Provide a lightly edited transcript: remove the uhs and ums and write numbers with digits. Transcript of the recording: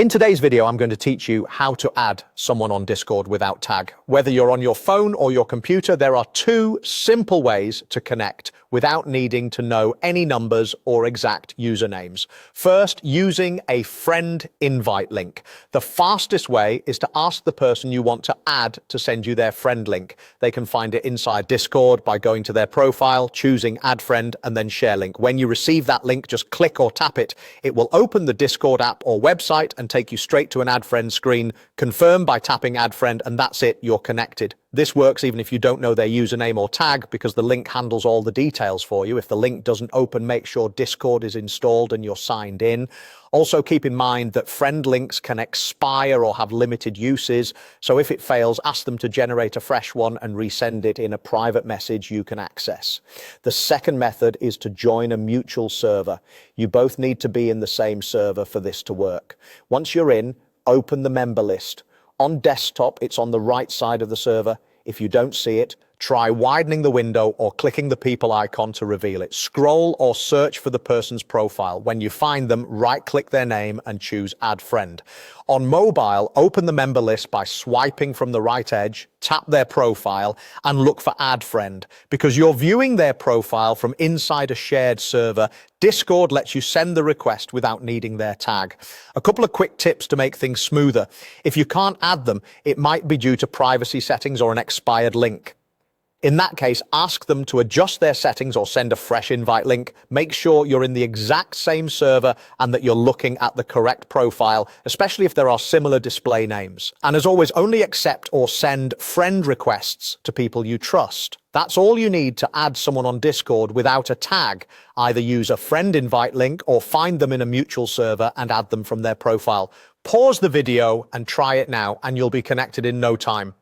In today's video, I'm going to teach you how to add someone on Discord without tag. Whether you're on your phone or your computer, there are two simple ways to connect without needing to know any numbers or exact usernames. First, using a friend invite link. The fastest way is to ask the person you want to add to send you their friend link. They can find it inside Discord by going to their profile, choosing add friend, and then share link. When you receive that link, just click or tap it. It will open the Discord app or website and take you straight to an add friend screen. Confirm by tapping add friend, and that's it, you're connected. This works even if you don't know their username or tag, because the link handles all the details for you. If the link doesn't open, make sure Discord is installed and you're signed in. Also keep in mind that friend links can expire or have limited uses, so if it fails, ask them to generate a fresh one and resend it in a private message you can access. The second method is to join a mutual server. You both need to be in the same server for this to work. Once you're in, open the member list. On desktop, it's on the right side of the server. If you don't see it, try widening the window or clicking the people icon to reveal it. Scroll or search for the person's profile. When you find them, right-click their name and choose Add Friend. On mobile, open the member list by swiping from the right edge, tap their profile, and look for Add Friend. Because you're viewing their profile from inside a shared server, Discord lets you send the request without needing their tag. A couple of quick tips to make things smoother. If you can't add them, it might be due to privacy settings or an expired link. In that case, ask them to adjust their settings or send a fresh invite link. Make sure you're in the exact same server and that you're looking at the correct profile, especially if there are similar display names. And as always, only accept or send friend requests to people you trust. That's all you need to add someone on Discord without a tag. Either use a friend invite link or find them in a mutual server and add them from their profile. Pause the video and try it now, and you'll be connected in no time.